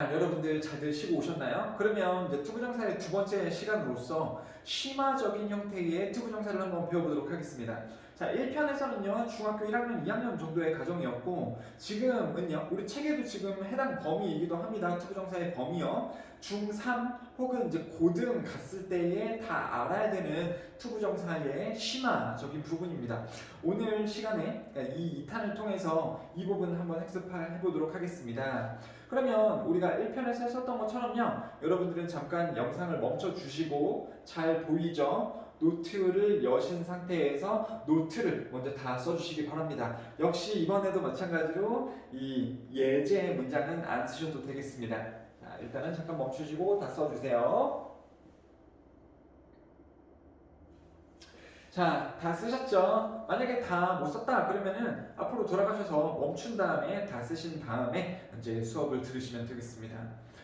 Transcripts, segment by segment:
여러분들 잘들 쉬고 오셨나요? 그러면 이제 투부정사의 두 번째 시간으로서 심화적인 형태의 투부정사를 한번 배워보도록 하겠습니다. 자, 1편에서는요, 중학교 1학년, 2학년 정도의 가정이었고, 지금은요, 우리 책에도 지금 해당 범위이기도 합니다. 투부정사의 범위요. 중3 혹은 이제 고등 갔을 때에 다 알아야 되는 투부정사의 심화적인 부분입니다. 오늘 시간에 그러니까 이 2탄을 통해서 이 부분 한번 학습해 보도록 하겠습니다. 그러면 우리가 1편에서 했었던 것처럼요, 여러분들은 잠깐 영상을 멈춰 주시고, 잘 보이죠? 노트를 여신 상태에서 노트를 먼저 다 써주시기 바랍니다. 역시 이번에도 마찬가지로 이 예제 문장은 안 쓰셔도 되겠습니다. 자, 일단은 잠깐 멈추시고 다 써주세요. 자, 다 쓰셨죠? 만약에 다 못 썼다 그러면은 앞으로 돌아가셔서 멈춘 다음에 다 쓰신 다음에 이제 수업을 들으시면 되겠습니다.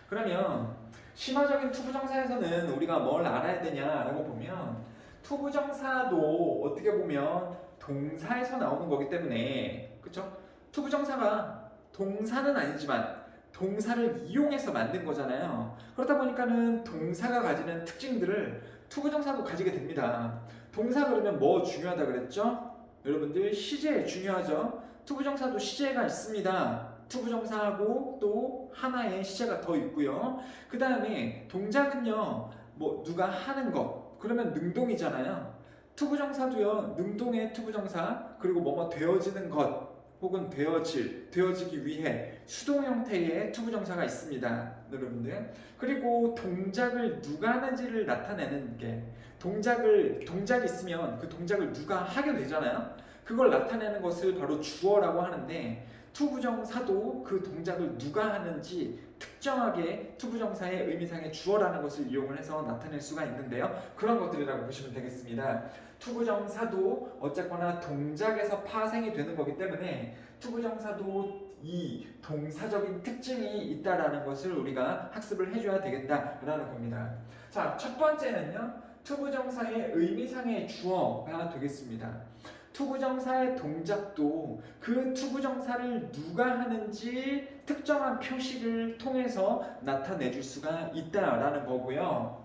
그러면 심화적인 투부정사에서는 우리가 뭘 알아야 되냐라고 보면, 투부정사도 어떻게 보면 동사에서 나오는 거기 때문에, 그쵸? 투부정사가 동사는 아니지만 동사를 이용해서 만든 거잖아요. 그렇다 보니까는 동사가 가지는 특징들을 투부정사도 가지게 됩니다. 동사 그러면 뭐 중요하다 그랬죠? 여러분들 시제 중요하죠? 투부정사도 시제가 있습니다. 투부정사하고 또 하나의 시제가 더 있고요. 그 다음에 동작은요, 뭐 누가 하는 거 그러면 능동이잖아요. 투부정사도요, 능동의 투부정사, 그리고 뭐뭐 되어지는 것 혹은 되어지기 위해 수동 형태의 투부정사가 있습니다. 여러분들. 그리고 동작을 누가 하는지를 나타내는 게, 동작이 있으면 그 동작을 누가 하게 되잖아요. 그걸 나타내는 것을 바로 주어라고 하는데, 투부정사도 그 동작을 누가 하는지 특정하게 투부정사의 의미상의 주어라는 것을 이용을 해서 나타낼 수가 있는데요. 그런 것들이라고 보시면 되겠습니다. 투부정사도 어쨌거나 동작에서 파생이 되는 거기 때문에 투부정사도 이 동사적인 특징이 있다라는 것을 우리가 학습을 해줘야 되겠다라는 겁니다. 자, 첫 번째는요, 투부정사의 의미상의 주어가 되겠습니다. 투부정사의 동작도 그 투부정사를 누가 하는지 특정한 표시를 통해서 나타내줄 수가 있다라는 거고요.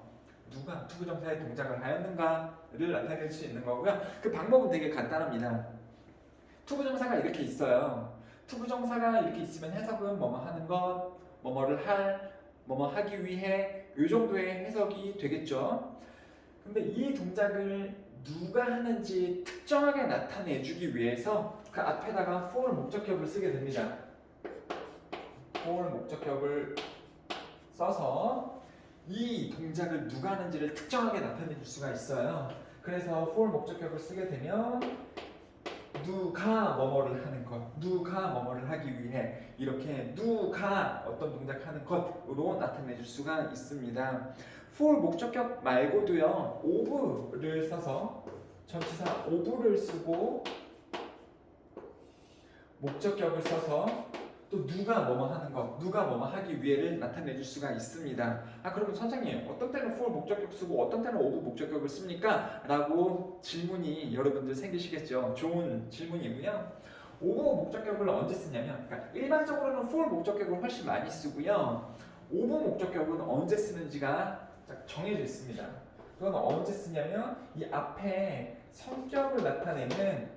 누가 투부정사의 동작을 하였는가를 나타낼 수 있는 거고요. 그 방법은 되게 간단합니다. 투부정사가 이렇게 있어요. 투부정사가 이렇게 있으면 해석은 뭐뭐 하는 것, 뭐뭐를 할, 뭐뭐 하기 위해, 이 정도의 해석이 되겠죠. 근데 이 동작을 누가 하는지 특정하게 나타내주기 위해서 그 앞에다가 for 목적격을 쓰게 됩니다. for 목적격을 써서 이 동작을 누가 하는지를 특정하게 나타내줄 수가 있어요. 그래서 for 목적격을 쓰게 되면 누가 뭐뭐를 하는 것, 누가 뭐뭐를 하기 위해, 이렇게 누가 어떤 동작하는 것으로 나타내줄 수가 있습니다. for 목적격 말고도요, of를 써서 전치사 of를 쓰고 목적격을 써서 또 누가 뭐뭐 하는 것, 누가 뭐뭐 하기 위해를 나타내줄 수가 있습니다. 아, 그러면 선생님, 어떤 때는 for 목적격 쓰고 어떤 때는 of 목적격을 씁니까? 라고 질문이 여러분들 생기시겠죠. 좋은 질문이고요. of 목적격을 언제 쓰냐면, 그러니까 일반적으로는 for 목적격을 훨씬 많이 쓰고요. of 목적격은 언제 쓰는지가 딱 정해져 있습니다. 그건 언제 쓰냐면, 이 앞에 성격을 나타내는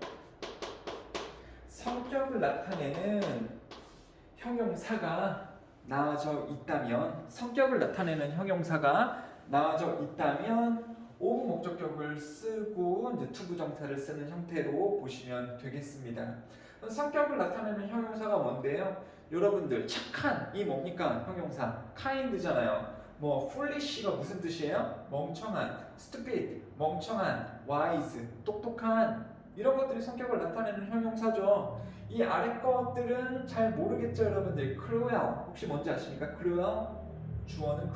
형용사가 나와져 있다면, 성격을 나타내는 형용사가 나와져 있다면 of 목적격을 쓰고 이제 투부정사를 쓰는 형태로 보시면 되겠습니다. 성격을 나타내는 형용사가 뭔데요? 여러분들, 착한이 뭡니까? 형용사 kind잖아요. 뭐 foolish가 무슨 뜻이에요? 멍청한, stupid 멍청한, wise 똑똑한, 이런 것들이 성격을 나타내는 형용사죠. 이 아래 것들은 잘 모르겠죠, 여러분들. cruel 혹시 뭔지 아십니까? cruel 주어는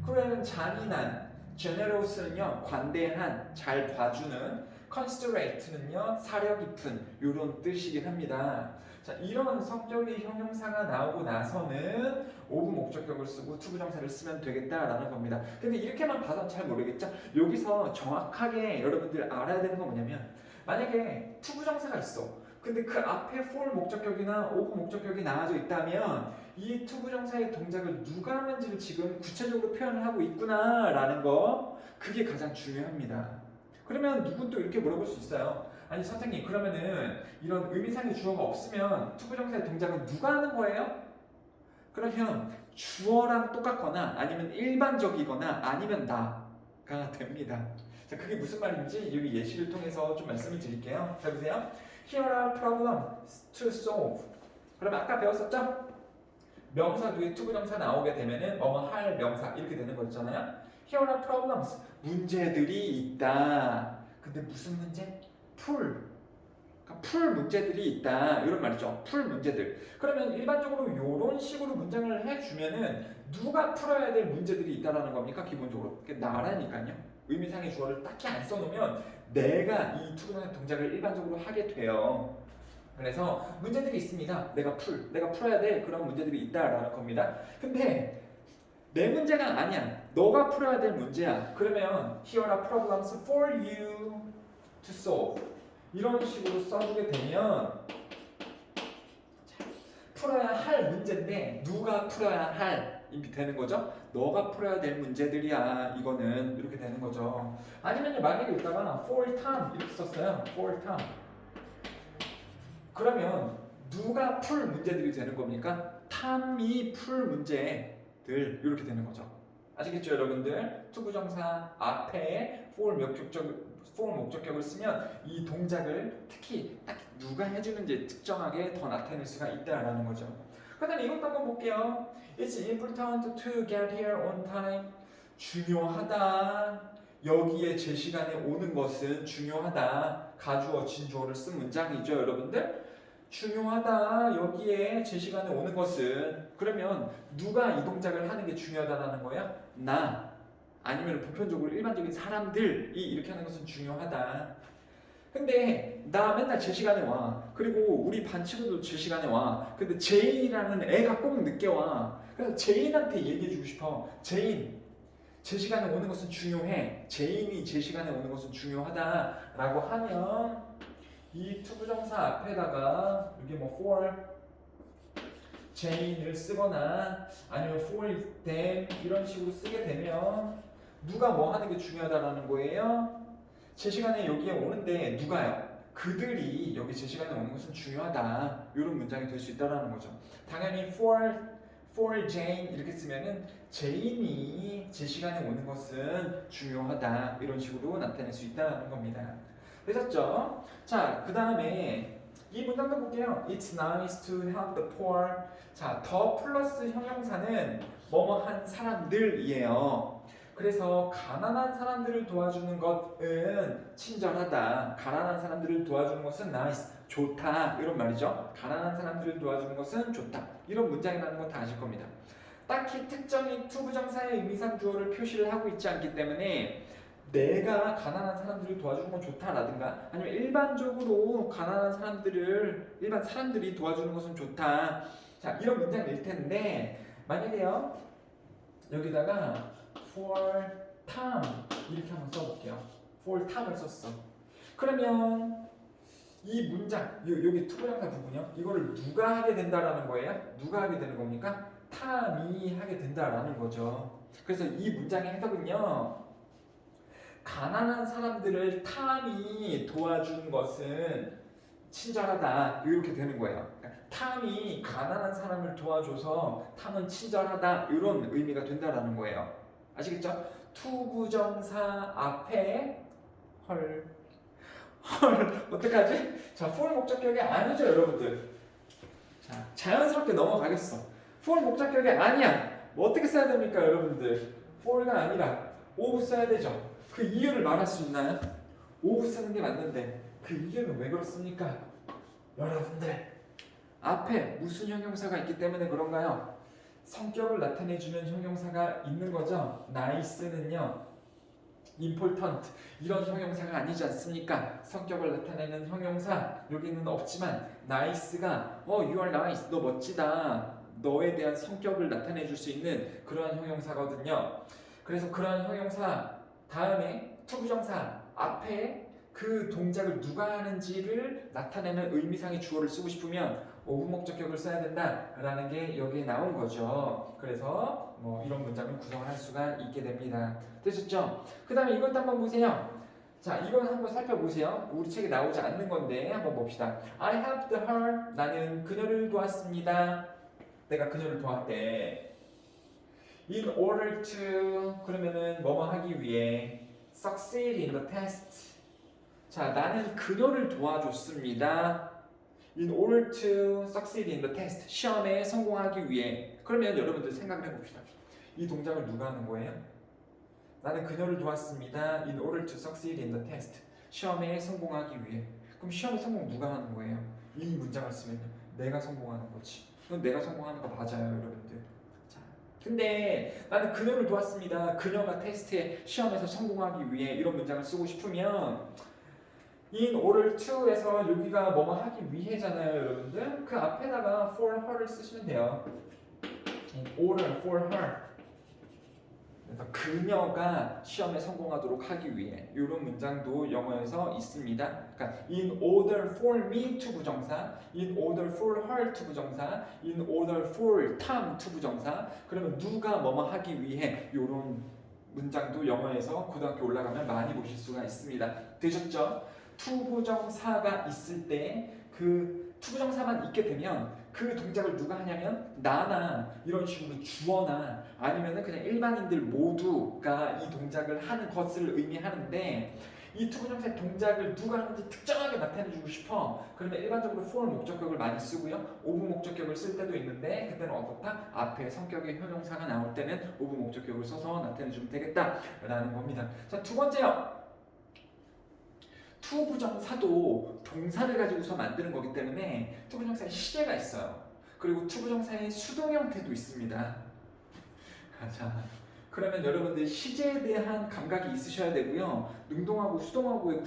cruel은 잔인한, generous는요 관대한, 잘 봐주는, considerate는요 사려 깊은, 이런 뜻이긴 합니다. 자, 이런 성격의 형용사가 나오고 나서는 of 목적격을 쓰고 투부정사를 쓰면 되겠다라는 겁니다. 근데 이렇게만 봐서는 잘 모르겠죠? 여기서 정확하게 여러분들 알아야 되는 건 뭐냐면, 만약에 투부정사가 있어. 근데 그 앞에 for 목적격이나 of 목적격이 나와져 있다면 이 투부정사의 동작을 누가 하는지를 지금 구체적으로 표현을 하고 있구나라는 거, 그게 가장 중요합니다. 그러면 누군 또 이렇게 물어볼 수 있어요. 아니 선생님, 그러면은 이런 의미상의 주어가 없으면 투부정사의 동작은 누가 하는 거예요? 그러면 주어랑 똑같거나 아니면 일반적이거나 아니면 나가 됩니다. 자, 그게 무슨 말인지 여기 예시를 통해서 좀 말씀을 드릴게요. 자, 보세요. Here are problems to solve. 그러면 아까 배웠었죠? 명사 뒤에 투부정사 나오게 되면은 뭐뭐 할 명사 이렇게 되는 거 있잖아요. Here are problems. 문제들이 있다. 근데 무슨 문제? 풀 문제들이 있다. 이런 말이죠. 풀 문제들. 그러면 일반적으로 이런 식으로 문장을 해주면은 누가 풀어야 될 문제들이 있다라는 겁니까? 기본적으로. 그게 나라니까요. 의미상의 주어를 딱히 안 써놓으면 내가 이 투부정사 동작을 일반적으로 하게 돼요. 그래서 문제들이 있습니다. 내가 풀어야 될 그런 문제들이 있다라는 겁니다. 근데 내 문제가 아니야. 너가 풀어야 될 문제야. 그러면 here are problems for you to solve. 이런 식으로 써주게 되면 풀어야 할 문제인데 누가 풀어야 할 이렇게 되는 거죠. 너가 풀어야 될 문제들이야. 이거는 이렇게 되는 거죠. 아니면 만약에 여기다가 for time 이렇게 썼어요. for time. 그러면 누가 풀 문제들이 되는 겁니까? 탐이 풀 문제들 이렇게 되는 거죠. 아시겠죠, 여러분들? 투부정사 앞에 for 목적격을 쓰면 이 동작을 특히 딱 누가 해주는지 특정하게 더 나타낼 수가 있다라는 거죠. 그 다음에 이것도 한번 볼게요. It's important to get here on time. 중요하다. 여기에 제 시간에 오는 것은 중요하다. 가주어, 진주어를 쓴 문장이죠, 여러분들. 중요하다. 여기에 제 시간에 오는 것은. 그러면 누가 이 동작을 하는 게 중요하다라는 거야? 나. 아니면 보편적으로 일반적인 사람들이 이렇게 하는 것은 중요하다. 근데 나 맨날 제 시간에 와. 그리고 우리 반 친구도 제 시간에 와. 근데 제인이라는 애가 꼭 늦게 와. 그래서 제인한테 얘기해주고 싶어. 제인, 제 시간에 오는 것은 중요해. 제인이 제 시간에 오는 것은 중요하다라고 하면 이 투부정사 앞에다가 이게 뭐 for Jane을 쓰거나 아니면 for them 이런 식으로 쓰게 되면 누가 뭐 하는 게 중요하다라는 거예요? 제 시간에 여기에 오는데 누가요? 그들이 여기 제 시간에 오는 것은 중요하다. 이런 문장이 될 수 있다라는 거죠. 당연히 for Jane 이렇게 쓰면은 제인이 제 시간에 오는 것은 중요하다. 이런 식으로 나타낼 수 있다는 겁니다. 되셨죠? 자, 그 다음에 이 문장도 볼게요. It's nice to help the poor. 자, 더 플러스 형용사는 뭐뭐한 사람들이에요. 그래서 가난한 사람들을 도와주는 것은 친절하다. 가난한 사람들을 도와주는 것은 nice, 좋다. 이런 말이죠. 가난한 사람들을 도와주는 것은 좋다. 이런 문장이라는 건 다 아실 겁니다. 딱히 특정인 투부정사의 의미상 주어를 표시를 하고 있지 않기 때문에 내가 가난한 사람들을 도와주는 건 좋다라든가 아니면 일반적으로 가난한 사람들을 일반 사람들이 도와주는 것은 좋다. 자, 이런 문장일 텐데 만약에요 여기다가 for time 이렇게 한번 써볼게요. for time을 썼어. 그러면 이 문장 여기 투부정사 부분이요. 이거를 누가 하게 된다라는 거예요? 누가 하게 되는 겁니까? time이 하게 된다라는 거죠. 그래서 이 문장의 해석은요. 가난한 사람들을 탐이 도와준 것은 친절하다 이렇게 되는 거예요. 그러니까 탐이 가난한 사람을 도와줘서 탐은 친절하다 이런 의미가 된다라는 거예요. 아시겠죠? 투부정사 앞에 헐 어떡하지? 자, for 목적격이 아니죠, 여러분들. 자, 자연스럽게 넘어가겠어. for 목적격이 아니야. 뭐 어떻게 써야 됩니까, 여러분들? for가 아니라 of 써야 되죠. 그 이유를 말할 수 있나요? of 쓰는 게 맞는데 그 이유는 왜 그렇습니까? 여러분들 앞에 무슨 형용사가 있기 때문에 그런가요? 성격을 나타내주는 형용사가 있는 거죠. nice는요 important 이런 형용사가 아니지 않습니까? 성격을 나타내는 형용사 여기는 없지만 nice가 you are nice 너 멋지다 너에 대한 성격을 나타내줄 수 있는 그러한 형용사거든요. 그래서 그러한 형용사 다음에 투부정사 앞에 그 동작을 누가 하는지를 나타내는 의미상의 주어를 쓰고 싶으면 오분 목적격을 써야 된다라는 게 여기에 나온 거죠. 그래서 뭐 이런 문장을 구성을 할 수가 있게 됩니다. 되셨죠? 그 다음에 이것도 한번 보세요. 자, 이건 한번 살펴보세요. 우리 책에 나오지 않는 건데 한번 봅시다. I helped her. 나는 그녀를 도왔습니다. 내가 그녀를 도왔대. In order to 그러면은 뭐뭐 하기 위해 succeed in the test. 자, 나는 그녀를 도와줬습니다. In order to succeed in the test. 시험에 성공하기 위해. 그러면 여러분들 생각을 해봅시다. 이 동작을 누가 하는 거예요? 나는 그녀를 도왔습니다. In order to succeed in the test. 시험에 성공하기 위해. 그럼 시험에 성공 누가 하는 거예요? 이 문장을 쓰면 내가 성공하는 거지. 그럼 내가 성공하는 거 맞아요, 여러분들. 자, 근데 나는 그녀를 도왔습니다. 그녀가 테스트에 시험에서 성공하기 위해 이런 문장을 쓰고 싶으면 in order to에서 여기가 뭐뭐 하기 위해잖아요, 여러분들. 그 앞에다가 for her를 쓰시면 돼요. In order for her. 그래서 그녀가 시험에 성공하도록 하기 위해 이런 문장도 영어에서 있습니다. 그러니까 in order for me to 부정사, in order for her to 부정사, in order for Tom to 부정사. 그러면 누가 뭐뭐 하기 위해 이런 문장도 영어에서 고등학교 올라가면 많이 보실 수가 있습니다. 되셨죠? 투부정사가 있을 때 그 투부정사만 있게 되면 그 동작을 누가 하냐면 나나 이런 식으로 주어나 아니면은 그냥 일반인들 모두가 이 동작을 하는 것을 의미하는데 이 투부정사의 동작을 누가 하는지 특정하게 나타내주고 싶어. 그러면 일반적으로 for 목적격을 많이 쓰고요. 오브 목적격을 쓸 때도 있는데 그때는 어떻다? 앞에 성격의 형용사가 나올 때는 오브 목적격을 써서 나타내주면 되겠다라는 겁니다. 자, 두 번째요. 투부정사도 동사를 가지고서 만드는 거기 때문에 투부정사에 시제가 있어요. 그리고 투부정사의 수동 형태도 있습니다. 자, 그러면 여러분들 시제에 대한 감각이 있으셔야 되고요. 능동하고 수동하고의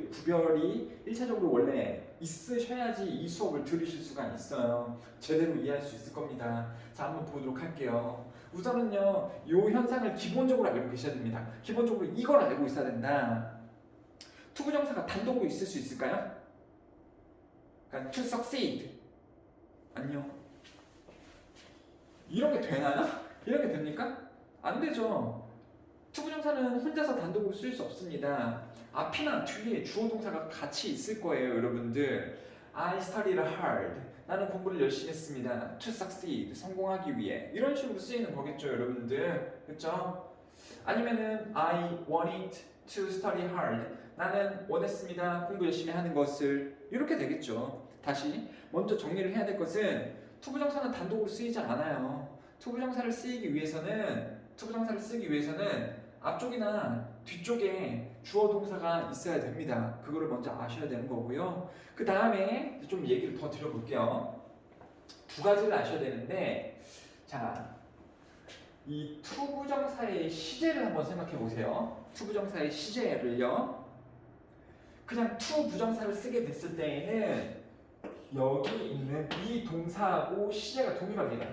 구별이 1차적으로 원래 있으셔야지 이 수업을 들으실 수가 있어요. 제대로 이해할 수 있을 겁니다. 자, 한번 보도록 할게요. 우선은요, 이 현상을 기본적으로 알고 계셔야 됩니다. 기본적으로 이걸 알고 있어야 된다. 투부정사가 단독으로 있을 수 있을까요? 그러니까 to succeed. 아니요. 이런 게 되나요? 이런 게 됩니까? 안 되죠. 투부정사는 혼자서 단독으로 쓸 수 없습니다. 앞이나 뒤에 주어 동사가 같이 있을 거예요, 여러분들. I studied hard. 나는 공부를 열심히 했습니다. To succeed. 성공하기 위해. 이런 식으로 쓰이는 거겠죠, 여러분들. 그렇죠? 아니면은 I wanted to study hard. 나는 원했습니다. 공부 열심히 하는 것을. 이렇게 되겠죠. 다시 먼저 정리를 해야 될 것은 투부정사는 단독으로 쓰이지 않아요. 투부정사를 쓰기 위해서는 앞쪽이나 뒤쪽에 주어 동사가 있어야 됩니다. 그거를 먼저 아셔야 되는 거고요. 그 다음에 좀 얘기를 더 드려볼게요. 두 가지를 아셔야 되는데, 자, 이 투부정사의 시제를 한번 생각해 보세요. 투부정사의 시제를요. 그냥 투부정사를 쓰게 됐을 때에는 여기 있는 이 동사하고 시제가 동일합니다.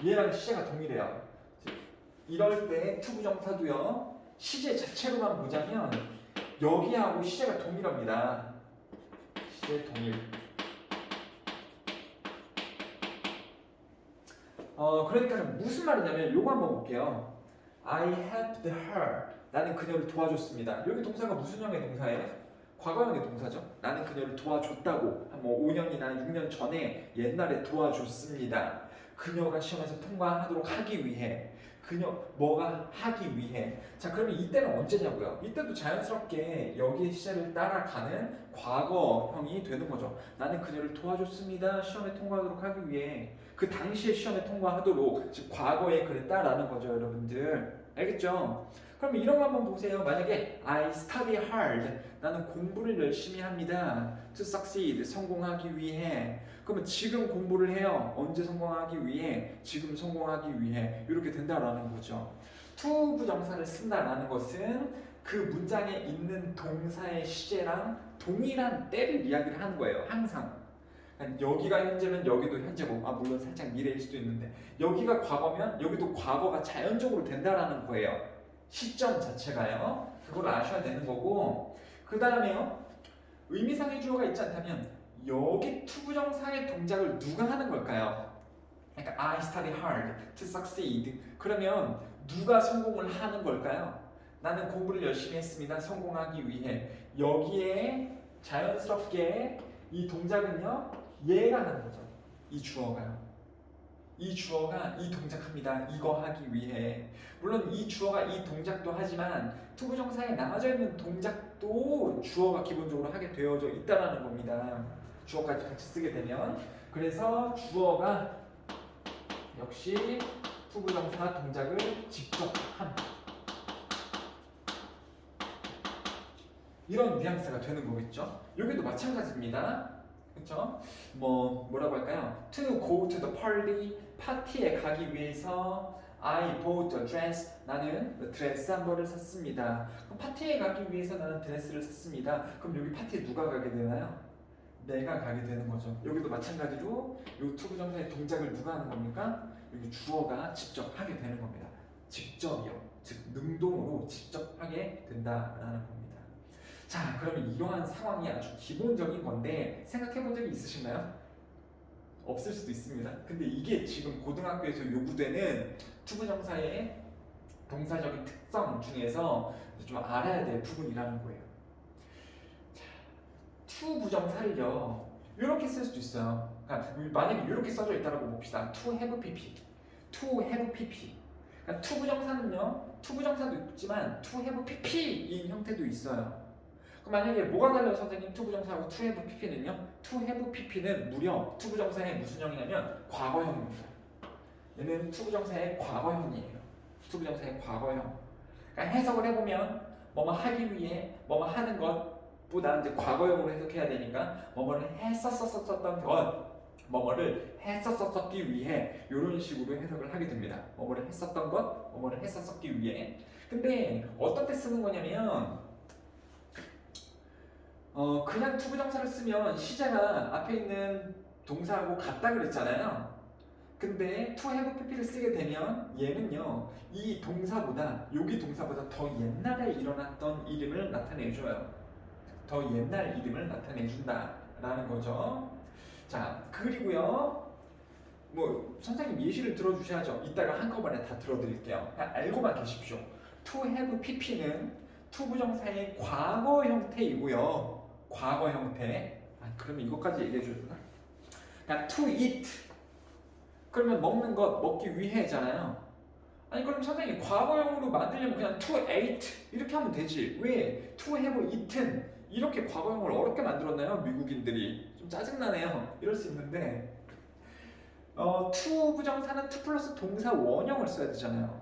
얘랑 시제가 동일해요. 이럴 때 투부정사도요. 시제 자체로만 보자면 여기하고 시제가 동일합니다. 시제 동일. 그러니까 무슨 말이냐면 요거 한번 볼게요. I helped her. 나는 그녀를 도와줬습니다. 여기 동사가 무슨 형의 동사예요? 과거형의 동사죠. 나는 그녀를 도와줬다고. 뭐 5년이나 6년 전에 옛날에 도와줬습니다. 그녀가 시험에서 통과하도록 하기 위해. 그녀 뭐가 하기 위해. 자, 그러면 이때는 언제냐고요? 이때도 자연스럽게 여기에 시제를 따라가는 과거형이 되는 거죠. 나는 그녀를 도와줬습니다. 시험에 통과하도록 하기 위해. 그 당시에 시험에 통과하도록 즉 과거에 그랬다라는 거죠, 여러분들. 알겠죠? 그럼 이런 거 한번 보세요. 만약에 I study hard. 나는 공부를 열심히 합니다. To succeed. 성공하기 위해. 그러면 지금 공부를 해요. 언제 성공하기 위해? 지금 성공하기 위해. 이렇게 된다라는 거죠. to 부정사를 쓴다라는 것은 그 문장에 있는 동사의 시제랑 동일한 때를 이야기를 하는 거예요. 항상. 여기가 현재면 여기도 현재고, 물론 살짝 미래일 수도 있는데 여기가 과거면 여기도 과거가 자연적으로 된다라는 거예요. 시점 자체가요. 그걸 아셔야 되는 거고, 그 다음에요. 의미상의 주어가 있지 않다면 여기 투부정사의 동작을 누가 하는 걸까요? 그러니까 I study hard to succeed. 그러면 누가 성공을 하는 걸까요? 나는 공부를 열심히 했습니다. 성공하기 위해. 여기에 자연스럽게 이 동작은요, 얘가 하는 거죠. 이 주어가요. 이 주어가 이 동작합니다. 이거 하기 위해. 물론 이 주어가 이 동작도 하지만 투부정사에 나눠져 있는 동작도 주어가 기본적으로 하게 되어져 있다라는 겁니다. 주어까지 같이 쓰게 되면. 그래서 주어가 역시 투부정사 동작을 직접 함. 이런 뉘앙스가 되는 거겠죠. 여기도 마찬가지입니다. 그렇죠? 뭐라고 할까요? To go to the party, 파티에 가기 위해서 I bought a dress. 나는 드레스 한 벌을 샀습니다. 그럼 파티에 가기 위해서 나는 드레스를 샀습니다. 그럼 여기 파티에 누가 가게 되나요? 내가 가게 되는 거죠. 여기도 마찬가지로 이 투부정사의 동작을 누가 하는 겁니까? 여기 주어가 직접 하게 되는 겁니다. 직접이요. 즉 능동으로 직접 하게 된다라는 겁니다. 자, 그러면 이러한 상황이 아주 기본적인 건데 생각해 본 적이 있으신가요? 없을 수도 있습니다. 근데 이게 지금 고등학교에서 요구되는 투부정사의 동사적인 특성 중에서 좀 알아야 될 부분이라는 거예요. 자, 투부정사를요 이렇게 쓸 수도 있어요. 그러니까 만약에 이렇게 써져 있다고 봅시다. to have pp, to have pp. 그러니까 투부정사는요, 투부정사도 있지만 to have pp인 형태도 있어요. 만약에 뭐가 달라요, 선생님? 투부정사하고 to have pp는요? to have pp는 무려 투부정사의 무슨 형이냐면 과거형입니다. 얘는 투부정사의 과거형이에요. 투부정사의 과거형. 그러니까 해석을 해보면 뭐뭐 하기 위해 뭐뭐 하는 것보다 이제 과거형으로 해석해야 되니까 뭐뭐를 했었었던 것, 뭐뭐를 했었었기 위해 이런 식으로 해석을 하게 됩니다. 뭐뭐를 했었던 것, 뭐뭐를 했었었기 위해. 근데 어떤 때 쓰는 거냐면 그냥 투부정사를 쓰면 시제가 앞에 있는 동사하고 같다 그랬잖아요. 근데 to have pp를 쓰게 되면 얘는요, 이 동사보다, 여기 동사보다 더 옛날에 일어났던 이름을 나타내줘요. 더 옛날 이름을 나타내준다라는 거죠. 자, 그리고요, 선생님 예시를 들어주셔야죠. 이따가 한꺼번에 다 들어드릴게요. 그냥 알고만 계십시오. to have pp는 투부정사의 과거 형태이고요. 과거 형태. 그러면 이것까지 얘기해 주나? 그러니까 to eat. 그러면 먹는 것, 먹기 위해잖아요. 아니 그럼 선생님 과거형으로 만들려면 그냥 to ate 이렇게 하면 되지. 왜 to have eaten 이렇게 과거형을 어렵게 만들었나요? 미국인들이. 좀 짜증나네요. 이럴 수 있는데 to 부정사는 to 플러스 동사 원형을 써야 되잖아요.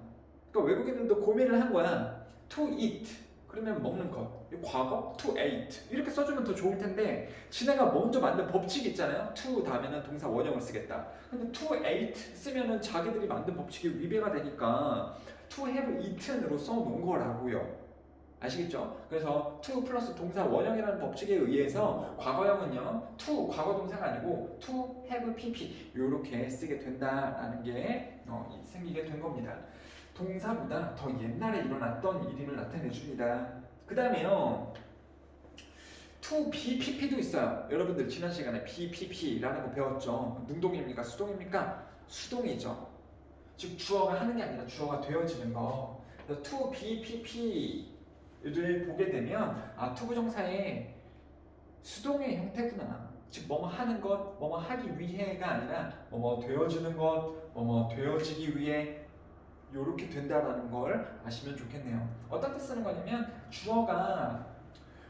그러니까 외국인들도 고민을 한 거야. to eat. 그러면 먹는 것. 과거 to ate 이렇게 써주면 더 좋을 텐데 지네가 먼저 만든 법칙이 있잖아요. to 다음에는 동사 원형을 쓰겠다. 근데 to ate 쓰면은 자기들이 만든 법칙이 위배가 되니까 to have eaten으로 써놓은 거라고요. 아시겠죠? 그래서 to 플러스 동사 원형이라는 법칙에 의해서 과거형은요 to 과거 동사가 아니고 to have pp 이렇게 쓰게 된다라는 게 생기게 된 겁니다. 동사보다 더 옛날에 일어났던 일임을 나타내 줍니다. 그 다음에요 to be pp도 있어요. 여러분들 지난 시간에 be pp라는 거 배웠죠? 능동입니까? 수동입니까? 수동이죠. 즉 주어가 하는 게 아니라 주어가 되어지는 거. 그래서 to be pp를 보게 되면 투부정사의 수동의 형태구나. 즉 뭐뭐 하는 것, 뭐뭐 하기 위해가 아니라 뭐뭐 되어주는 것, 뭐뭐 되어지기 위해 요렇게 된다라는 걸 아시면 좋겠네요. 어떤 때 쓰는 거냐면 주어가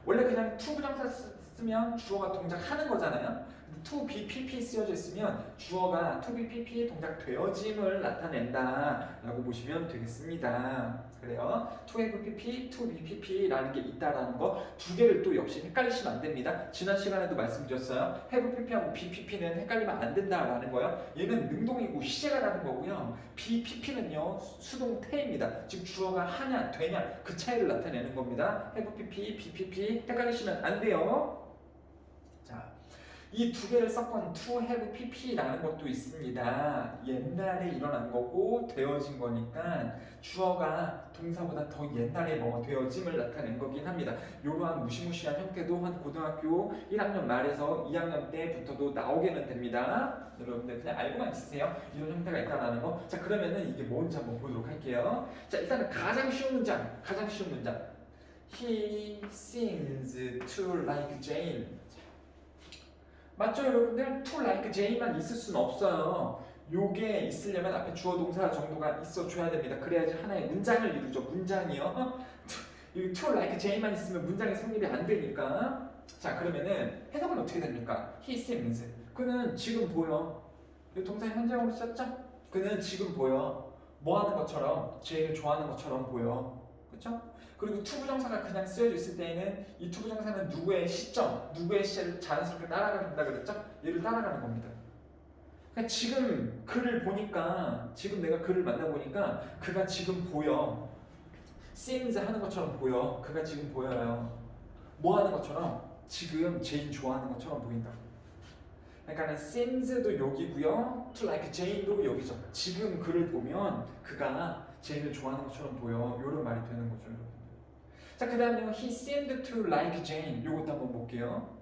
원래 그냥 투부정사 쓰면 주어가 동작하는 거잖아요. to be pp 쓰여져 있으면 주어가 to be pp의 동작 되어짐을 나타낸다 라고 보시면 되겠습니다. 그래요. to have pp, to be pp라는 게 있다라는 거 두 개를 또 역시 헷갈리시면 안 됩니다. 지난 시간에도 말씀드렸어요. have pp하고 be pp는 헷갈리면 안 된다라는 거예요. 얘는 능동이고 시제가 라는 거고요. be pp는요 수동태입니다. 즉 주어가 하냐 되냐 그 차이를 나타내는 겁니다. have pp, be pp 헷갈리시면 안 돼요. 자, 이 두 개를 섞은 to have pp라는 것도 있습니다. 옛날에 일어난 거고 되어진 거니까 주어가 동사보다 더 옛날에 뭐 되어짐을 나타낸 거긴 합니다. 이러한 무시무시한 형태도 한 고등학교 1학년 말에서 2학년 때부터도 나오게는 됩니다. 여러분들 그냥 알고만 있으세요. 이런 형태가 있다는 거. 자, 그러면은 이게 뭔지 한번 보도록 할게요. 자, 일단은 가장 쉬운 문장. He seems to like Jane. 맞죠, 여러분들? to like Jane만 있을 수는 없어요. 요게 있으려면 앞에 주어 동사 정도가 있어줘야 됩니다. 그래야지 하나의 문장을 이루죠. 문장이요. 이 to like Jane만 있으면 문장이 성립이 안 되니까. 자, 그러면은 해석은 어떻게 됩니까? He seems. 그는 지금 보여. 이 동사 현재형으로 썼죠? 그는 지금 보여. 뭐 하는 것처럼? 제일 좋아하는 것처럼 보여. 그렇죠? 그리고 투부정사가 그냥 쓰여져 있을 때에는 이 투부정사는 누구의 시점, 누구의 시를 자연스럽게 따라간다 그랬죠? 얘를 따라가는 겁니다. 그러니까 지금 그를 보니까, 지금 내가 그를 만나보니까 그가 지금 보여. seems 하는 것처럼 보여. 그가 지금 보여요. 뭐 하는 것처럼? 지금 제인 좋아하는 것처럼 보인다. 그러니까 seems도 여기고요. to like Jane도 여기죠. 지금 그를 보면 그가 제인을 좋아하는 것처럼 보여. 이런 말이 되는 거죠. 자, 그 다음에 he seemed to like Jane. 요것도 한번 볼게요.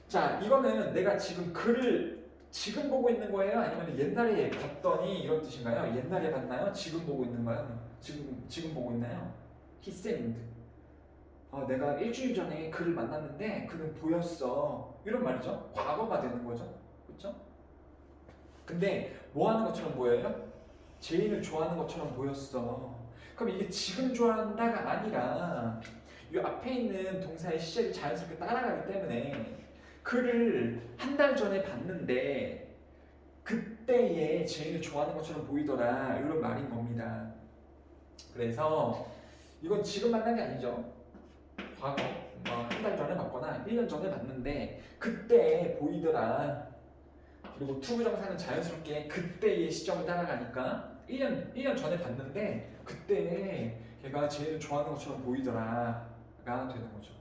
자, 이거는 내가 지금 글을 지금 보고 있는 거예요? 아니면 옛날에 봤더니 이런 뜻인가요? 옛날에 봤나요? 지금 보고 있는 거예요? 지금 보고 있나요? He seemed. 내가 일주일 전에 그를 만났는데 그는 보였어. 이런 말이죠. 과거가 되는 거죠. 그렇죠? 근데 뭐 하는 것처럼 보여요? 제인을 좋아하는 것처럼 보였어. 그럼 이게 지금 좋아한다가 아니라 이 앞에 있는 동사의 시제를 자연스럽게 따라가기 때문에 그를 한 달 전에 봤는데 그때에 제인을 좋아하는 것처럼 보이더라. 이런 말인 겁니다. 그래서 이건 지금 만난 게 아니죠. 과거, 한 달 전에 봤거나 1년 전에 봤는데 그때 보이더라. 그리고 투부정사는 자연스럽게 그때의 시점을 따라가니까 1년 전에 봤는데 그때 걔가 제일 좋아하는 것처럼 보이더라가 되는 거죠.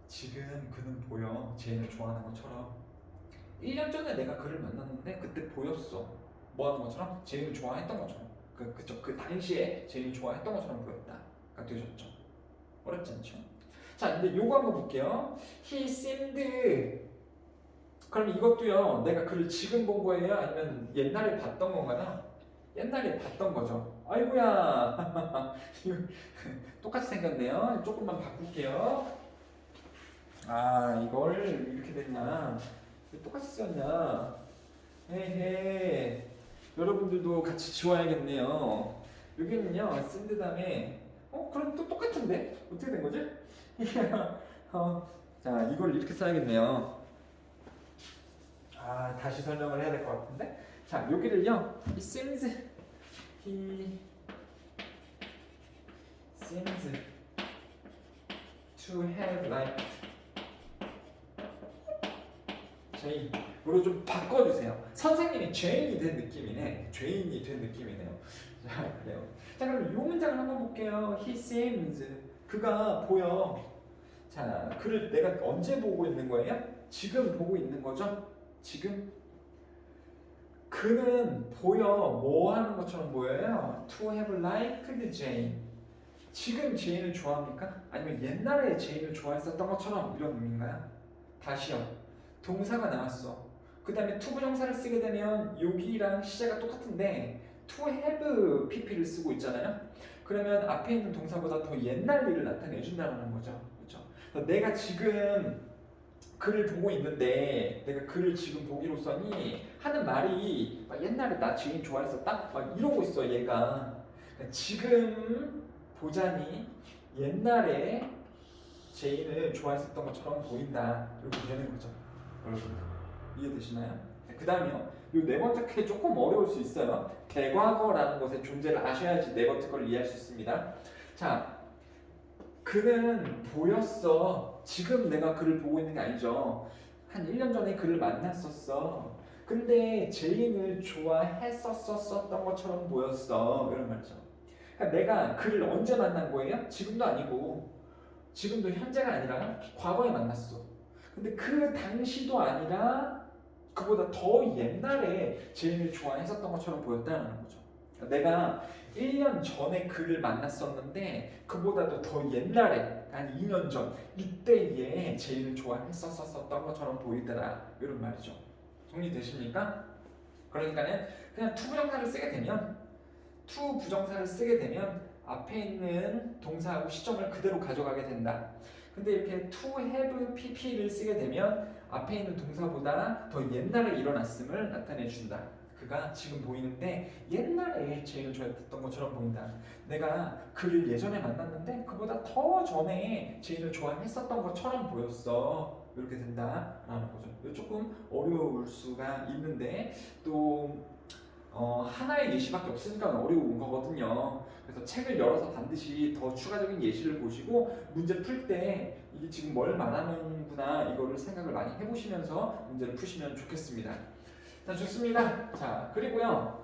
지금 그는 보여. 제일 좋아하는 것처럼. 1년 전에 내가 그를 만났는데 그때 보였어. 뭐 하는 것처럼? 제일 좋아했던 것처럼. 그 당시에 제일 좋아했던 것처럼 보였다가 되셨죠. 어렵지 않죠? 자, 근데 요거 한번 볼게요. He seemed. 그럼 이것도요, 내가 그를 지금 본 거예요? 아니면 옛날에 봤던 건가요? 옛날에 봤던 거죠. 아이고야. 똑같이 생겼네요. 조금만 바꿀게요. 이걸 이렇게 됐나? 똑같이 썼냐? 헤헤. 여러분들도 같이 지워야겠네요. 여기는요, 쓴 다음에, 그럼 또 똑같은데? 어떻게 된 거지? 자, 이걸 이렇게 써야겠네요. 다시 설명을 해야 될 것 같은데. 자, 여기를요. He seems to have liked Jane. 으로 좀 바꿔주세요. 선생님이 죄인이 된 느낌이네. 죄인이 된 느낌이네요. 자, 그래요. 자, 그럼 이 문장을 한번 볼게요. He seems. 그가 보여. 자, 그를 내가 언제 보고 있는 거예요? 지금 보고 있는 거죠? 지금 그는 보여. 뭐 하는 것처럼 보여요? To have liked Jane. 지금 제인을 좋아합니까? 아니면 옛날에 제인을 좋아했었던 것처럼 이런 의미인가요? 다시요. 동사가 나왔어. 그 다음에 to 부정사를 쓰게 되면 여기랑 시제가 똑같은데 to have pp를 쓰고 있잖아요. 그러면 앞에 있는 동사보다 더 옛날 일을 나타내준다는 거죠. 그렇죠? 내가 지금 글을 보고 있는데 내가 글을 지금 보기로써니 하는 말이 막 옛날에 나 지인 좋아했었다? 막 이러고 있어 얘가. 지금 보자니 옛날에 제인을 좋아했었던 것처럼 보인다. 이렇게 되는 거죠. 여러분 이해되시나요? 그 다음이요. 이 네 번째 게 조금 어려울 수 있어요. 대과거라는 것의 존재를 아셔야지 네 번째 걸 이해할 수 있습니다. 자, 그는 보였어. 지금 내가 그를 보고 있는 게 아니죠. 한 1년 전에 그를 만났었어. 근데 제인을 좋아했었던 것처럼 보였어. 이런 말이죠. 그러니까 내가 그를 언제 만난 거예요? 지금도 아니고 지금도 현재가 아니라 과거에 만났어. 근데 그 당시도 아니라 그보다 더 옛날에 제인을 좋아했었던 것처럼 보였다는 거죠. 내가 1년 전에 그를 만났었는데 그보다도 더 옛날에 한 2년 전 이때에 제인을 좋아했었던 것처럼 보이더라 이런 말이죠. 정리되십니까? 그러니까는 그냥 to 부정사를 쓰게 되면 to 부정사를 쓰게 되면 앞에 있는 동사하고 시점을 그대로 가져가게 된다. 근데 이렇게 to have pp를 쓰게 되면 앞에 있는 동사보다 더 옛날에 일어났음을 나타내 준다. 그가 지금 보이는데 옛날에 제인을 좋아했던 것처럼 보인다. 내가 그를 예전에 만났는데 그보다 더 전에 제인을 좋아했었던 것처럼 보였어. 이렇게 된다라는 거죠. 조금 어려울 수가 있는데 또 하나의 예시밖에 없으니까 어려운 거거든요. 그래서 책을 열어서 반드시 더 추가적인 예시를 보시고 문제 풀 때 이게 지금 뭘 말하는구나 이거를 생각을 많이 해보시면서 문제를 푸시면 좋겠습니다. 자, 좋습니다. 자, 그리고요.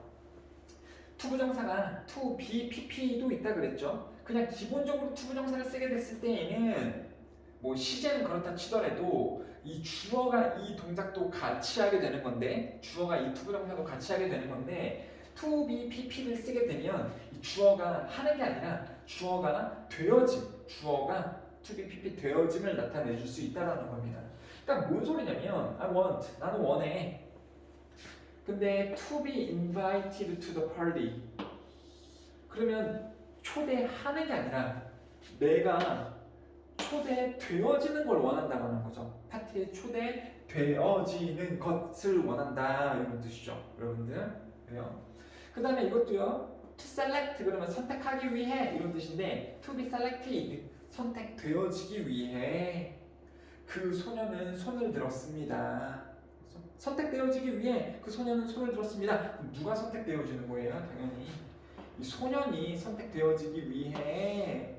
to 부정사가 to be pp도 있다 그랬죠. 그냥 기본적으로 to 부정사를 쓰게 됐을 때에는 뭐 시제는 그렇다 치더라도 이 주어가 이 동작도 같이 하게 되는 건데 주어가 이 to 부정사도 같이 하게 되는 건데 to be pp를 쓰게 되면 이 주어가 하는 게 아니라 주어가 되어짐, 주어가 to be pp 되어짐을 나타내 줄 수 있다라는 겁니다. 그러니까 뭔 소리냐면 I want, 나는 원해. 근데 to be invited to the party 그러면 초대하는 게 아니라 내가 초대되어지는 걸 원한다는 거죠. 파티에 초대되어지는 것을 원한다 이런 뜻이죠. 여러분들 그래요. 그 다음에 이것도요. to select 그러면 선택하기 위해 이런 뜻인데 to be selected 선택되어지기 위해 그 소녀는 손을 들었습니다. 선택되어지기 위해 그 소녀는 손을 들었습니다. 누가 선택되어지는 거예요? 당연히 이 소년이 선택되어지기 위해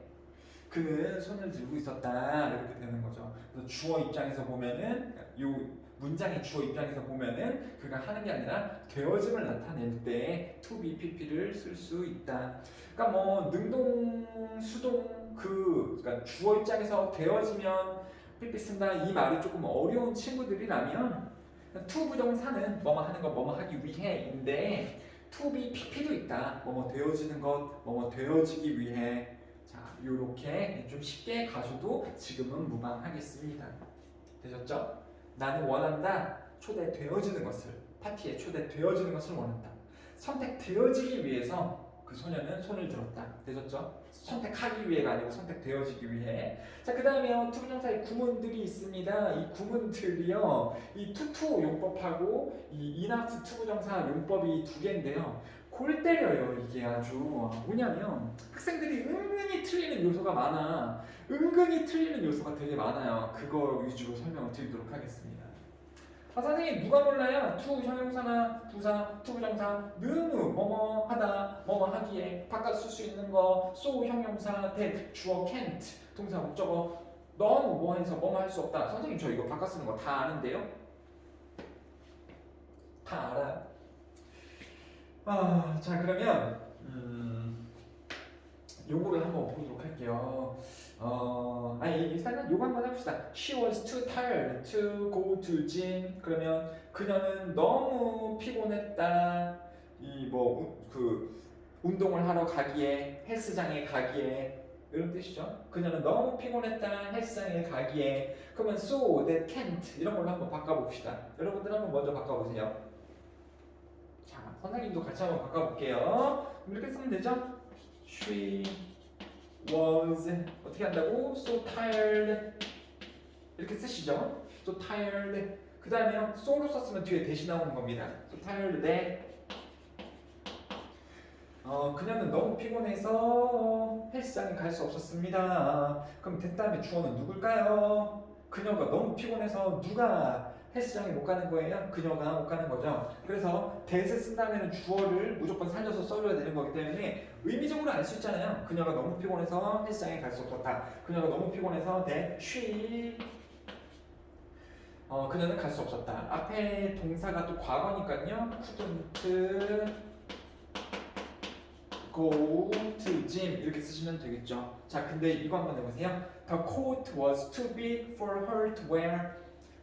그는 손을 들고 있었다 이렇게 되는 거죠. 그래서 주어 입장에서 보면은 이 문장의 주어 입장에서 보면은 그가 하는 게 아니라 되어짐을 나타낼 때 to be pp를 쓸 수 있다. 그러니까 뭐 능동, 수동 그러니까 주어 입장에서 되어지면 pp 쓴다 이 말이 조금 어려운 친구들이라면 to 부정사는 뭐뭐 하는 거 뭐뭐 하기 위해인데 to be pp도 있다. 뭐뭐 되어지는 것, 뭐뭐 되어지기 위해. 자, 요렇게 좀 쉽게 가셔도 지금은 무방하겠습니다. 되셨죠? 나는 원한다. 초대되어지는 것을, 파티에 초대되어지는 것을 원한다. 선택되어지기 위해서 그 소녀는 손을 들었다. 되셨죠? 선택하기 위해가 아니고 선택되어지기 위해. 자, 그 다음에요. 투부정사의 구문들이 있습니다. 이 구문들이요. 이 투투 용법하고 이 enough 투부정사 용법이 두 개인데요. 골 때려요. 이게 아주 뭐냐면 학생들이 은근히 틀리는 요소가 많아. 은근히 틀리는 요소가 되게 많아요. 그거 위주로 설명을 드리도록 하겠습니다. 아, 선생님 누가 몰라요? to 형용사나 부사, to 부정사 너무 뭐뭐 하다, 뭐뭐 하기에 바꿔 쓸 수 있는 거 so 형용사, that, 주어 can't, 동사 목적어 너무 뭐 해서 뭐뭐 할 수 없다. 선생님 저 이거 바꿔 쓰는 거 다 아는데요? 다 알아요. 자 그러면 요거를 한번 보도록 할게요. 일단은 요거 한번 해봅시다. She was too tired to go to gym. 그러면 그녀는 너무 피곤했다. 이 뭐 그 운동을 하러 가기에 헬스장에 가기에 이런 뜻이죠. 그녀는 너무 피곤했다 헬스장에 가기에. 그러면 so that can't 이런 걸로 한번 바꿔봅시다. 여러분들 한번 먼저 바꿔보세요. 자, 선생님도 같이 한번 바꿔볼게요. 이렇게 쓰면 되죠? She was 어떻게 한다고? So tired 이렇게 쓰시죠? So tired 그 다음에요 so로 썼으면 뒤에 대시 나오는 겁니다. So tired that 그녀는 너무 피곤해서 헬스장에 갈 수 없었습니다. 그럼 that 다음에 주어는 누굴까요? 그녀가 너무 피곤해서 누가 헬스장에 못 가는 거예요? 그녀가 못 가는 거죠. 그래서 that을 쓴 다음에는 주어를 무조건 살려서 써줘야 되는 거기 때문에 의미적으로 알 수 있잖아요. 그녀가 너무 피곤해서 헬스장에 갈 수 없었다. 그녀가 너무 피곤해서 that she 그녀는 갈 수 없었다. 앞에 동사가 또 과거니까요. couldn't go to gym 이렇게 쓰시면 되겠죠. 자, 근데 이거 한번 해보세요. The coat was too big for her to wear.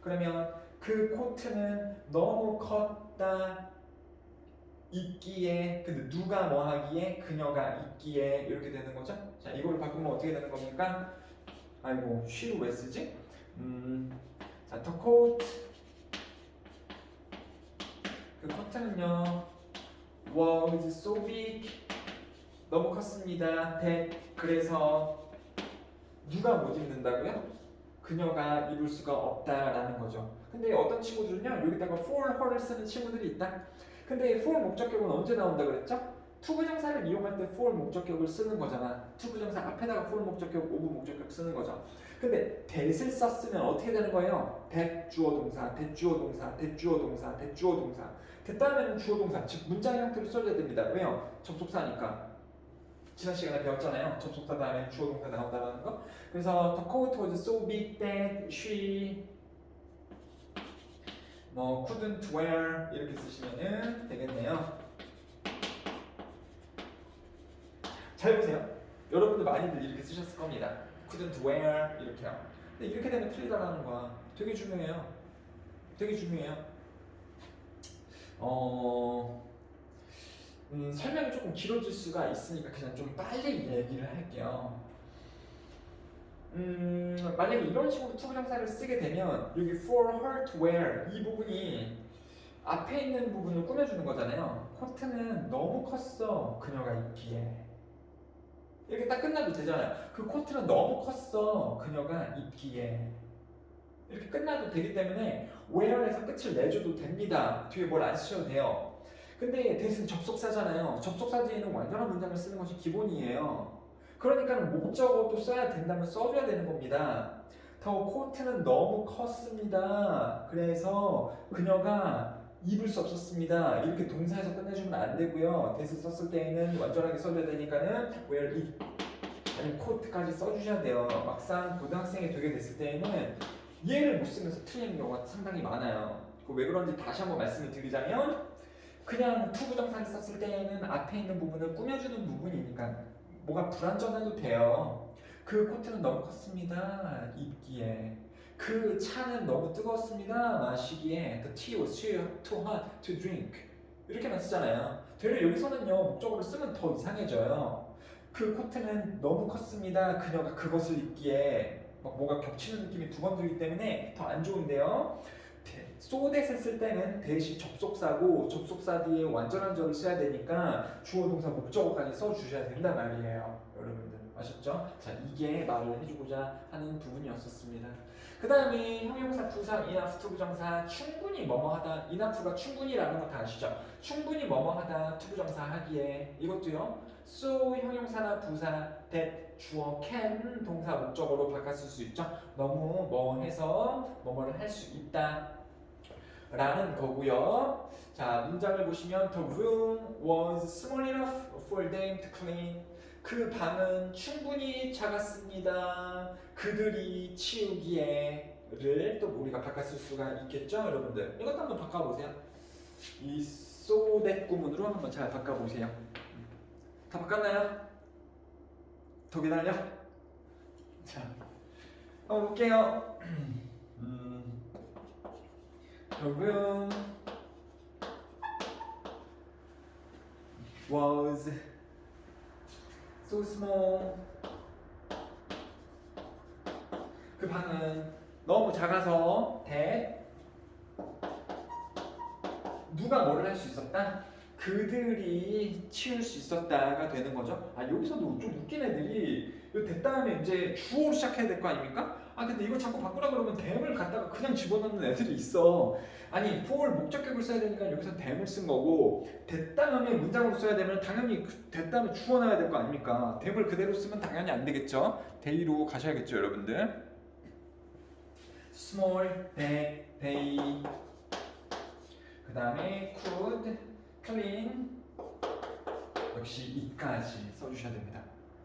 그러면 그 코트는 너무 컸다 있기에, 근데 누가 뭐 하기에, 그녀가 있기에 이렇게 되는 거죠. 자, 이걸 바꾸면 어떻게 되는 겁니까? 아이고, she를 왜 쓰지? 자, the coat, 그 코트는요 was so big, 너무 컸습니다. that, 그래서 누가 못 입는다고요? 그녀가 입을 수가 없다라는 거죠. 근데 어떤 친구들은요 여기다가 for her를 쓰는 친구들이 있다. 근데 for 목적격은 언제 나온다 그랬죠? 투부정사를 이용할 때 for 목적격을 쓰는 거잖아. 투부정사 앞에다가 for 목적격, of 목적격 쓰는 거죠. 근데 that을 썼으면 어떻게 되는 거예요? that 주어 동사, that 주어 동사, that 주어 동사, that 주어 동사. that 다음에는 주어 동사, 즉 문장 형태로 써줘야 됩니다. 왜요? 접속사니까. 지난 시간에 배웠잖아요. 접속사 다음에 주어 동사 나온다는 거. 그래서 the coat was so big that she 뭐 couldn't wear 이렇게 쓰시면 되겠네요. 잘 보세요. 여러분들 많이들 이렇게 쓰셨을 겁니다. couldn't wear 이렇게요. 근데 이렇게 되면 틀리다라는 거야. 되게 중요해요. 되게 중요해요. 설명이 조금 길어질 수가 있으니까 그냥 좀 빨리 얘기를 할게요. 만약에 이런 식으로 투부정사를 쓰게 되면 여기 for her to wear 이 부분이 앞에 있는 부분을 꾸며주는 거잖아요. 코트는 너무 컸어 그녀가 입기에, 이렇게 딱 끝나도 되잖아요. 그 코트는 너무 컸어 그녀가 입기에, 이렇게 끝나도 되기 때문에 wear에서 끝을 내줘도 됩니다. 뒤에 뭘 안 쓰셔도 돼요. 근데 that은 접속사잖아요. 접속사 뒤에는 완전한 문장을 쓰는 것이 기본이에요. 그러니까 목적어도 써야 된다면 써줘야 되는 겁니다. 더 코트는 너무 컸습니다. 그래서 그녀가 입을 수 없었습니다. 이렇게 동사에서 끝내주면 안 되고요. that을 썼을 때에는 완전하게 써줘야 되니까는 wear it 아니면 코트까지 써주셔야 돼요. 막상 고등학생이 되게 됐을 때에는 얘를 못 쓰면서 틀리는 경우가 상당히 많아요. 왜 그런지 다시 한번 말씀을 드리자면 그냥 투부정사를 썼을 때에는 앞에 있는 부분을 꾸며주는 부분이니까 뭐가 불완전해도 돼요. 그 코트는 너무 컸습니다. 입기에. 그 차는 너무 뜨거웠습니다. 마시기에. The tea was too hot to drink. 이렇게만 쓰잖아요. 되려 여기서는요 목적어를 쓰면 더 이상해져요. 그 코트는 너무 컸습니다. 그녀가 그것을 입기에. 막 뭐가 겹치는 느낌이 두 번 들기 때문에 더 안 좋은데요. so that을 쓸 때는 that이 접속사고 접속사 뒤에 완전한 절을 써야 되니까 주어 동사 목적어까지 써주셔야 된단 말이에요. 여러분들 아셨죠? 자, 이게 말을 해주고자 하는 부분이었었습니다. 그 다음에 형용사, 부사, enough, 투부정사 충분히 뭐뭐하다. enough가 충분히라는 거 다 아시죠? 충분히 뭐뭐하다 투부정사 하기에 이것도요. so 형용사나 부사, that 주어, can 동사 목적어로 바꿨을 수 있죠. 너무 뭐 해서 뭐뭐를 할 수 있다 라는 거고요. 자, 문장을 보시면 the room was small enough for them to clean. 그 방은 충분히 작았습니다. 그들이 치우기에를 또 우리가 바꿨을 수가 있겠죠, 여러분들. 이것도 한번 바꿔보세요. 이 so that 구문으로 한번 잘 바꿔보세요. 다 바꿨나요? 더 기다려. 자, 한번 볼게요. The room was so small. 그 방은 너무 작아서 that 누가 뭐를 할 수 있었다? 그들이 치울 수 있었다가 되는 거죠. 아, 여기서도 좀 웃긴 애들이 이거 됐 다음에 이제 주어로 시작해야 될 거 아닙니까? 아, 근데 이거 자꾸 바꾸라 그러면 them을 갖다가 그냥 집어넣는 애들이 있어. 아니, for 목적격을 써야 되니까 여기서 them을 쓴 거고 됐 다음에 문장으로 써야 되면 당연히 됐 다음에 주어 넣어야 될 거 아닙니까? them을 그대로 쓰면 당연히 안 되겠죠. they로 가셔야겠죠, 여러분들. small, that, they. 그 다음에 could, clean, 역시 이까지 써주셔야 됩니다.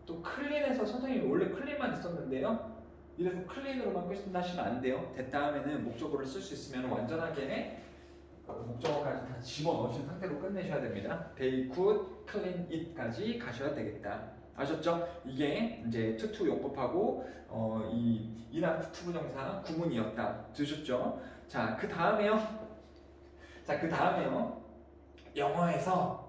또 clean에서 선생님이 원래 clean만 있었는데요. 이래서 clean으로만 끝나시면 안 돼요. that 다음에는 목적어를 쓸 수 있으면 완전하게 목적어까지 다 집어넣으신 상태로 끝내셔야 됩니다. They could clean it까지 가셔야 되겠다. 아셨죠? 이게 이제 투투 용법하고 이 이나 투부정사 구문이었다. 들으셨죠? 자, 그 다음에요. 영어에서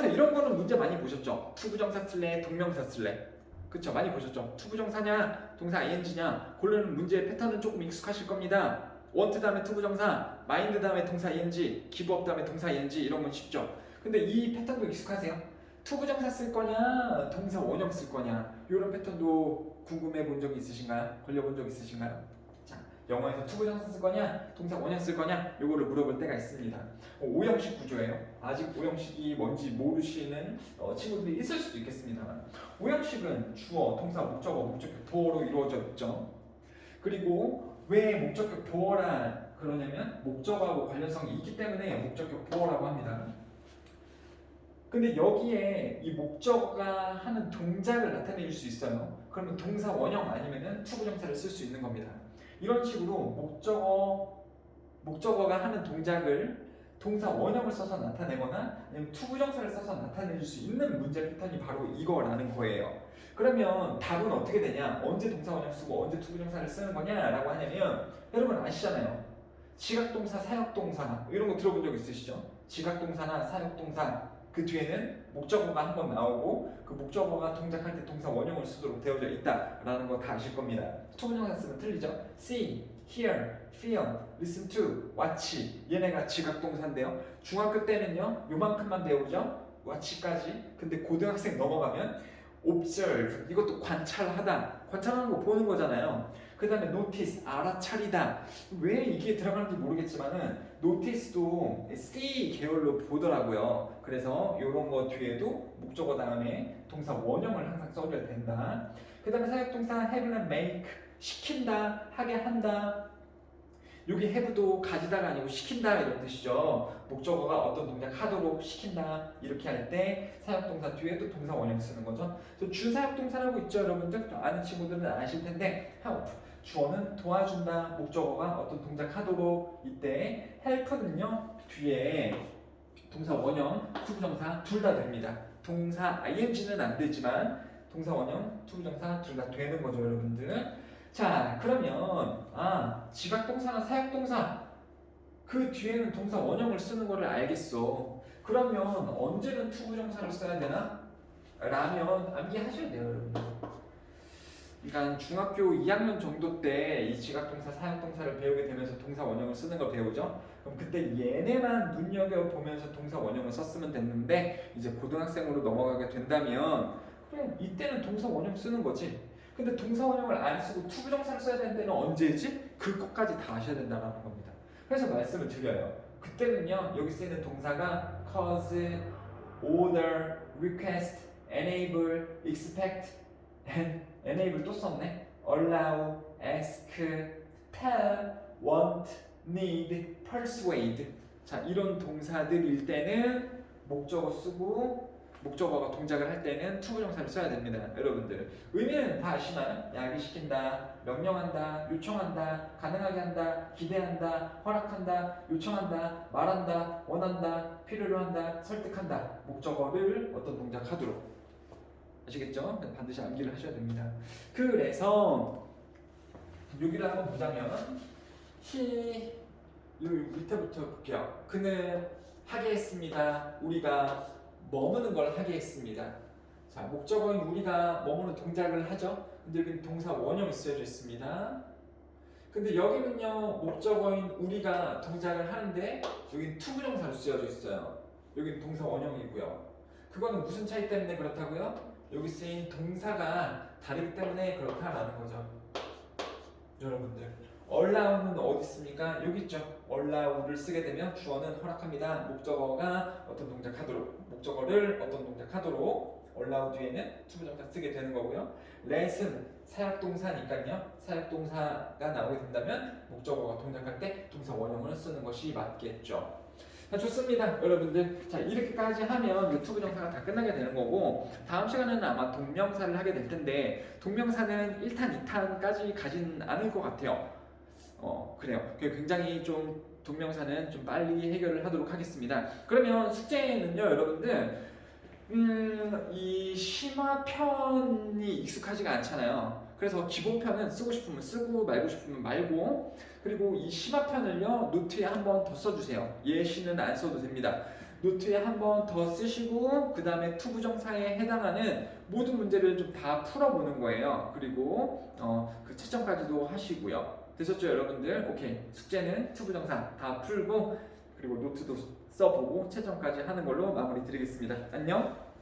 이런 거는 문제 많이 보셨죠? 투부정사 쓸래? 동명사 쓸래? 그쵸? 많이 보셨죠? 투부정사냐? 동사 ing냐? 고르는 문제 패턴은 조금 익숙하실 겁니다. want 다음에 투부정사, mind 다음에 동사 ing, give up 다음에 동사 ing 이런 건 쉽죠? 근데 이 패턴도 익숙하세요? 투부정사 쓸 거냐? 동사 원형 쓸 거냐? 이런 패턴도 궁금해 본 적 있으신가요? 걸려본 적 있으신가요? 자, 영어에서 투부정사 쓸 거냐? 동사 원형 쓸 거냐? 요거를 물어볼 때가 있습니다. 오형식 구조예요. 아직 오형식이 뭔지 모르시는 친구들이 있을 수도 있겠습니다만, 오형식은 주어, 동사, 목적어, 목적격, 보어로 이루어져 있죠. 그리고 왜 목적격 보어라 그러냐면 목적어하고 관련성이 있기 때문에 목적격 보어라고 합니다. 근데 여기에 이 목적어가 하는 동작을 나타낼 수 있어요. 그러면 동사 원형 아니면은 투부정사를 쓸 수 있는 겁니다. 이런 식으로 목적어가 하는 동작을 동사 원형을 써서 나타내거나 아니면 투부정사를 써서 나타낼 수 있는 문제 패턴이 바로 이거라는 거예요. 그러면 답은 어떻게 되냐? 언제 동사 원형 쓰고 언제 투부정사를 쓰는 거냐라고 하냐면, 여러분 아시잖아요. 지각동사, 사역동사 이런 거 들어본 적 있으시죠? 지각동사나 사역동사 그 뒤에는 목적어가 한 번 나오고 그 목적어가 동작할 때 동사 원형을 쓰도록 되어져 있다라는 거 다 아실 겁니다. 투부정사 쓰면 틀리죠? see, hear, feel, listen to, watch 얘네가 지각동사인데요. 중학교 때는요 요만큼만 배우죠? watch까지. 근데 고등학생 넘어가면 observe 이것도 관찰하는 거 보는 거잖아요. 그 다음에 notice 알아차리다. 왜 이게 들어가는지 모르겠지만은 notice도 see 계열로 보더라고요. 그래서 이런 거 뒤에도 목적어 다음에 동사 원형을 항상 써줘야 된다. 그 다음에 사역동사 have나 make 시킨다, 하게 한다. 여기 have도 가지다가 아니고 시킨다 이런 뜻이죠. 목적어가 어떤 동작 하도록 시킨다 이렇게 할 때 사역동사 뒤에도 동사 원형 쓰는 거죠. 주사역동사라고 있죠. 여러분들 아는 친구들은 아실 텐데 help 주어는 도와준다, 목적어가 어떤 동작 하도록. 이때 help는요 뒤에 동사 원형, 투부정사 둘 다 됩니다. 동사 ing는 안 되지만 동사 원형, 투부정사 둘 다 되는 거죠, 여러분들. 자, 그러면 지각동사나 사역동사 그 뒤에는 동사 원형을 쓰는 거를 알겠어. 그러면 언제는 투부정사를 써야 되나? 라면 암기하셔야 돼요, 여러분들. 그러니까 중학교 2학년 정도 때 이 지각동사, 사역동사를 배우게 되면서 동사 원형을 쓰는 걸 배우죠. 그럼 그때 얘네만 눈여겨보면서 동사 원형을 썼으면 됐는데 이제 고등학생으로 넘어가게 된다면 그래 이때는 동사 원형 쓰는 거지. 근데 동사 원형을 안 쓰고 투부정사를 써야 되는 때는 언제지? 그것까지 다 아셔야 된다는 겁니다. 그래서 말씀을 드려요. 그때는요 여기 쓰이는 동사가 cause, order, request, enable, expect, and enable 또 썼네. allow, ask, tell, want, need, persuade. 자, 이런 동사들일 때는 목적어 쓰고 목적어가 동작을 할 때는 투부정사를 써야 됩니다. 여러분들 의미는 다 아시나요? 야기시킨다, 명령한다, 요청한다, 가능하게 한다, 기대한다, 허락한다, 요청한다, 말한다, 원한다, 필요로 한다, 설득한다. 목적어를 어떤 동작하도록. 아시겠죠? 반드시 암기를 하셔야 됩니다. 그래서 여기를 한번 보자면 여기 밑에부터 볼게요. 그는 하게 했습니다. 우리가 머무는 걸 하게 했습니다. 자, 목적어인 우리가 머무는 동작을 하죠. 근데 여기는 동사 원형이 쓰여져 있습니다. 근데 여기는요 목적어인 우리가 동작을 하는데 여기는 투부정사로 쓰여져 있어요. 여기는 동사 원형이고요. 그거는 무슨 차이 때문에 그렇다고요? 여기 쓰인 동사가 다르기 때문에 그렇다라는 거죠. 여러분들 allow는 어디 있습니까? 여기 있죠. allow를 쓰게 되면 주어는 허락합니다. 목적어가 어떤 동작하도록, 목적어를 어떤 동작하도록 allow 뒤에는 투부정사 쓰게 되는 거고요. let은 사역동사니까요. 사역동사가 나오게 된다면 목적어가 동작할 때 동사 원형을 쓰는 것이 맞겠죠. 자, 좋습니다, 여러분들. 자, 이렇게까지 하면 유튜브 정사가 다 끝나게 되는 거고, 다음 시간에는 아마 동명사를 하게 될 텐데, 동명사는 1탄, 2탄까지 가진 않을 것 같아요. 그래요. 굉장히 좀 동명사는 좀 빨리 해결을 하도록 하겠습니다. 그러면 숙제는요, 여러분들, 이 심화편이 익숙하지가 않잖아요. 그래서 기본편은 쓰고 싶으면 쓰고 말고 싶으면 말고, 그리고 이 심화편을요 노트에 한 번 더 써주세요. 예시는 안 써도 됩니다. 노트에 한 번 더 쓰시고 그 다음에 투부정사에 해당하는 모든 문제를 좀 다 풀어보는 거예요. 그리고 그 채점까지도 하시고요. 되셨죠 여러분들? 오케이, 숙제는 투부정사 다 풀고 그리고 노트도 써보고 채점까지 하는 걸로 마무리 드리겠습니다. 안녕.